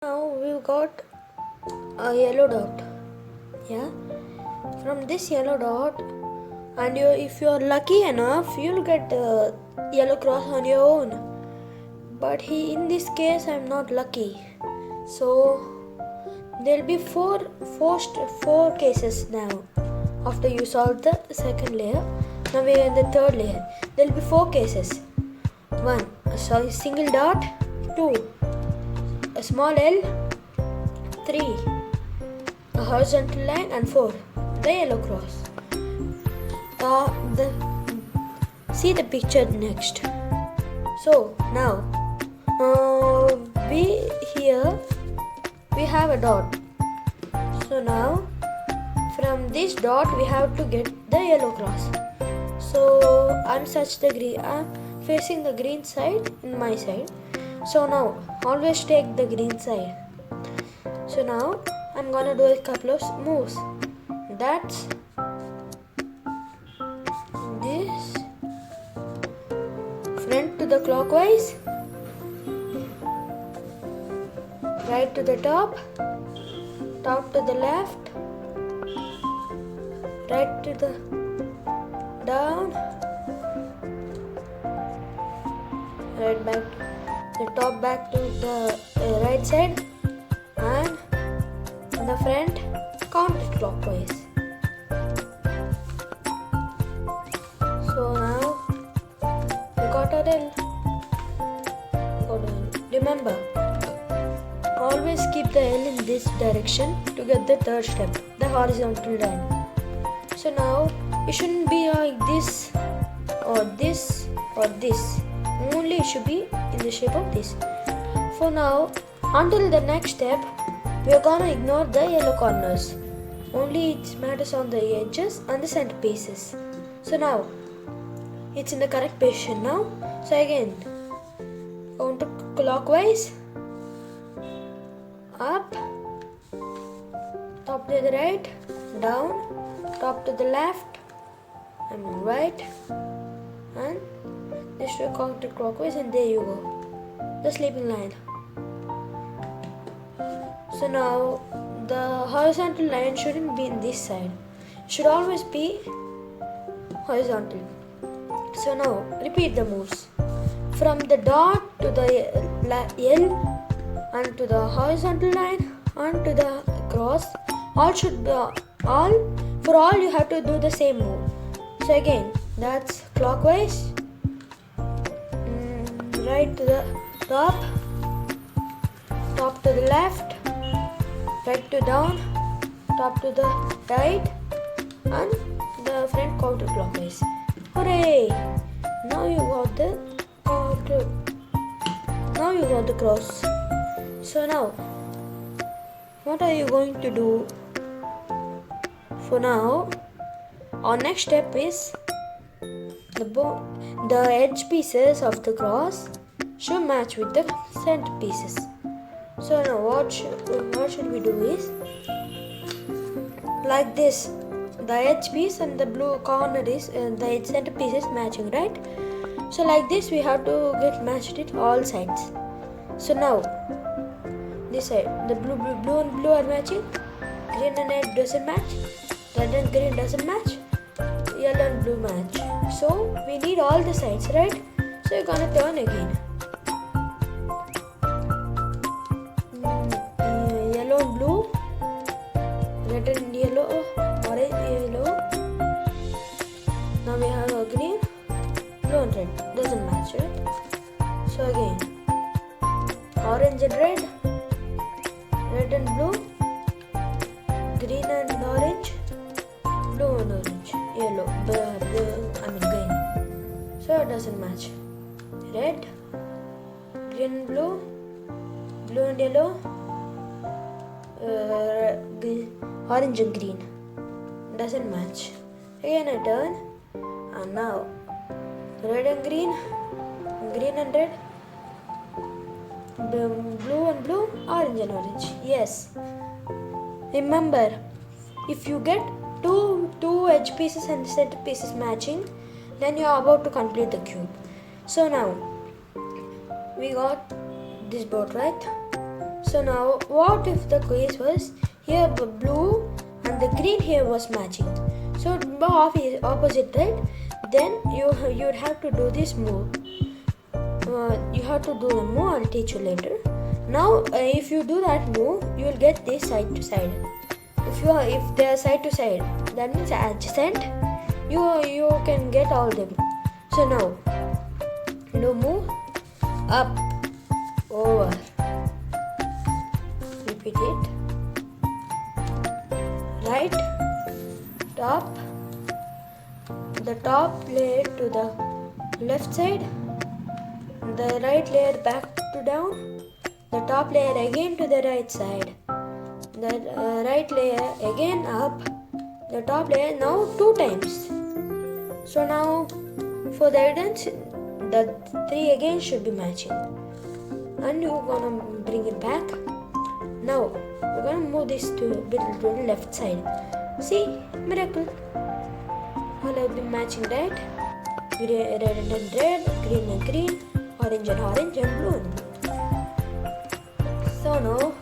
Now we've got a yellow dot. Yeah, from this yellow dot, and if you're lucky enough, you'll get the yellow cross on your own. But in this case, I'm not lucky. So there'll be four cases now. After you solve the second layer, now we're in the third layer. There'll be four cases. One, a single dot. Two, a small L. 3, a horizontal line, and 4, the yellow cross. See the picture next. So now we have a dot. So now from this dot we have to get the yellow cross. So I'm facing the green side in my side. So now always take the green side. So now I'm gonna do a couple of moves. That's this, front to the clockwise, right to the top, top to the left, right to the down, right back to the top, back to the right side, and in the front counterclockwise. So now we got a L. Remember, always keep the L in this direction to get the third step, the horizontal line. So now it shouldn't be like this or this or this. Only it should be in the shape of this. For now, until the next step, we are gonna ignore the yellow corners. Only it matters on the edges and the center pieces. So now it's in the correct position now. So again, counterclockwise, up, top to the right, down, top to the left, and right, and this should counterclockwise, and there you go, the sleeping line. So now the horizontal line shouldn't be in this side, it should always be horizontal. So now repeat the moves. From the dot to the L and to the horizontal line and to the cross, for all you have to do the same move. So again, that's clockwise, right to the top, top to the left, right to down, top to the right, and the front counterclockwise. Hooray! Now you got the cross. So now, what are you going to do? For now, our next step is the edge pieces of the cross should match with the center pieces. So now what should we do is, like this, the edge piece and the blue corner is the center piece is matching, right? So like this we have to get matched it all sides. So now this side, the blue and blue are matching, green and red doesn't match, red and green doesn't match, yellow and blue match. So we need all the sides, right? So you're gonna turn again. Yellow and blue, red and yellow, orange yellow. Now we have a green, blue and red, doesn't match, right? So again, orange and red, red and blue, green and orange, blue and orange, yellow, green. So it doesn't match. Red, green and blue, blue and yellow, orange and green, doesn't match. Again I turn, and now red and green, green and red, blue and blue, orange and orange. Yes. Remember, if you get two edge pieces and center pieces matching, then you are about to complete the cube. So now we got this board, right? So now, what if the case was here blue and the green here was matching? So opposite, right? Then you'd have to do this move. You have to do the move. I'll teach you later. Now, if you do that move, you will get this side to side. If they are side to side, that means adjacent. You can get all them. So now, do move up, over. Repeat it. Right, top, the top layer to the left side, the right layer back to down, the top layer again to the right side, the right layer again up, the top layer now 2 times. So now for the evidence, the 3 again should be matching, and you're gonna bring it back. Now we're gonna move this to the left side. See, miracle. All have been matching, right? Red and red, green and green, orange and orange, and blue and blue. So now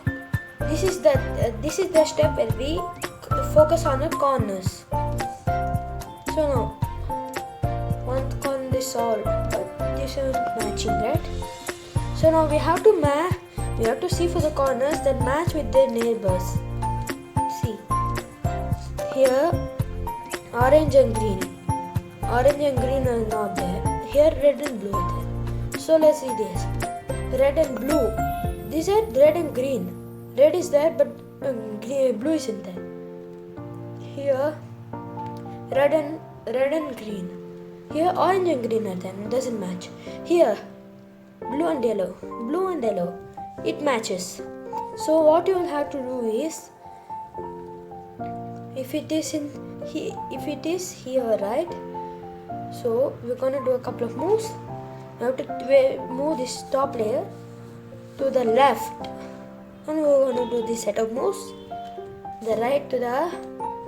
this is the step where we focus on the corners. So now one corner is solved, but this is matching, right? So now we have to see for the corners that match with their neighbors. See, here orange and green are not there. Here red and blue are there. So let's see this. Red and blue. These are red and green. Red is there, but blue isn't there. Here red and green. Here orange and green are there. Doesn't match. Here blue and yellow. It matches. So what you will have to do is, if it is here, right? So we're gonna do a couple of moves. We have to move this top layer to the left, and we're gonna do this set of moves. The right to the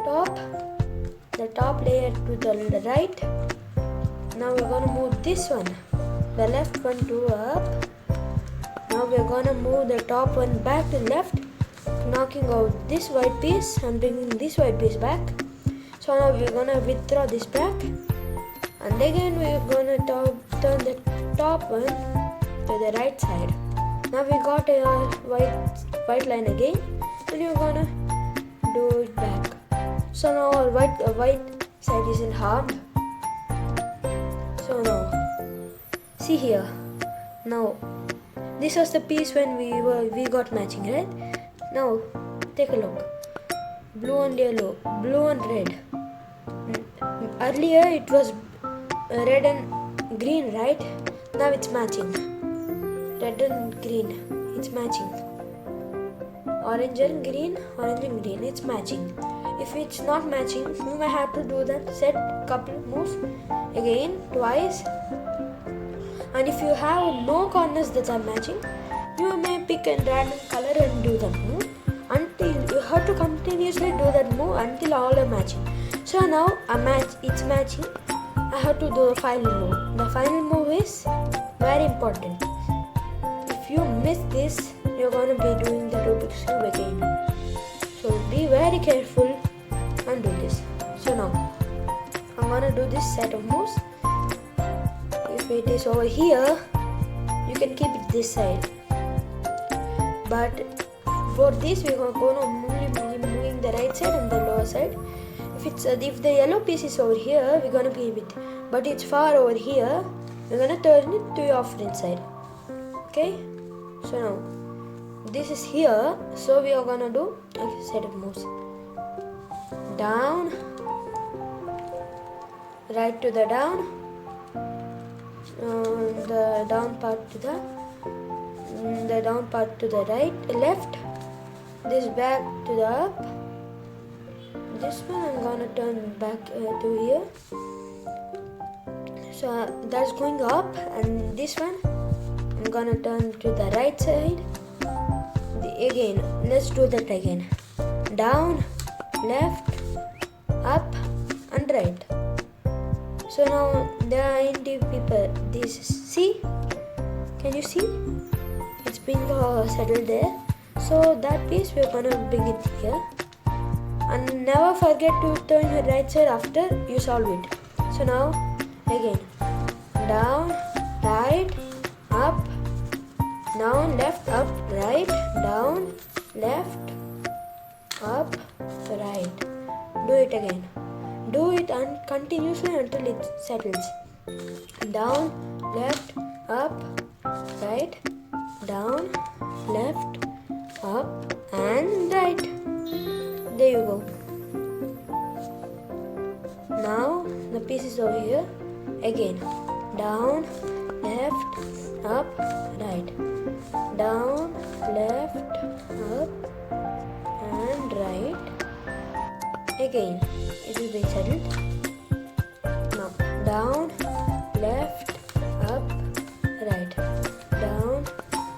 top, the top layer to the right. Now we're gonna move this one, the left one to up. Now we're gonna move the top one back to left, knocking out this white piece and bringing this white piece back. So now we're gonna withdraw this back, and again we're gonna turn the top one to the right side. Now we got a white line again, and we're gonna do it back. So now our white side isn't harmed. So now see here. Now this was the piece when we got matching, right? Now take a look. Blue and yellow, blue and red. Earlier it was red and green, right? Now it's matching. Red and green, it's matching. Orange and green, it's matching. If it's not matching, you may have to do that set couple moves again, twice. And if you have no corners that are matching, you may pick a random color and do that move. Until you have to continuously do that move until all are matching. So now it's matching. I have to do the final move. The final move is very important. If you miss this, you're gonna be doing the Rubik's Cube again. So be very careful and do this. So now I'm gonna do this set of moves. If it is over here, you can keep it this side. But for this, we're gonna moving the right side and the lower side. If the yellow piece is over here, we're gonna keep it. But it's far over here, we're gonna turn it to your opposite side. Okay? So now this is here, so we are gonna do a set of moves. Down, right to the down, the down part to the right, left, this back to the up. This one I'm gonna turn back to here. So that's going up, and this one I'm gonna turn to the right side. Again, let's do that again. Down, left, up, and right. So now there are 90 people. See? Can you see? It's being settled there. So that piece we're gonna bring it here. And never forget to turn your right side after you solve it. So now again, down, right, up, down, left, up, right, down, left, up, right. Do it again. Do it and continuously until it settles. Down, left, up, right, down, left, up and right. There you go. Now the piece is over here. Again, down, left, up, right, down, left, up and right. Again, it will be settled. Now down, left, up, right, down,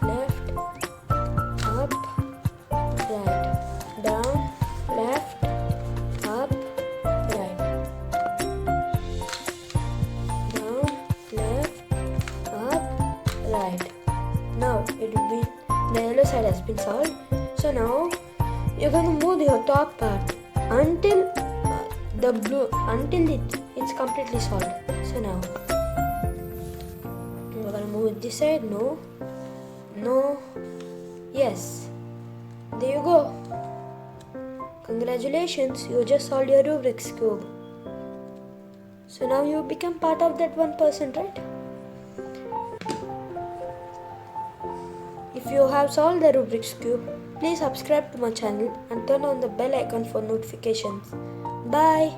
left, up, right, down, left, up, right, down, left, up, right. Now it will be, the yellow side has been solved. So now you're going to move your top part until it's completely solved. So now we're going to move it this side. No, yes, there you go. Congratulations, you just solved your Rubik's Cube. So now you become part of that 1%, right? If you have solved the Rubik's Cube, please subscribe to my channel and turn on the bell icon for notifications. Bye!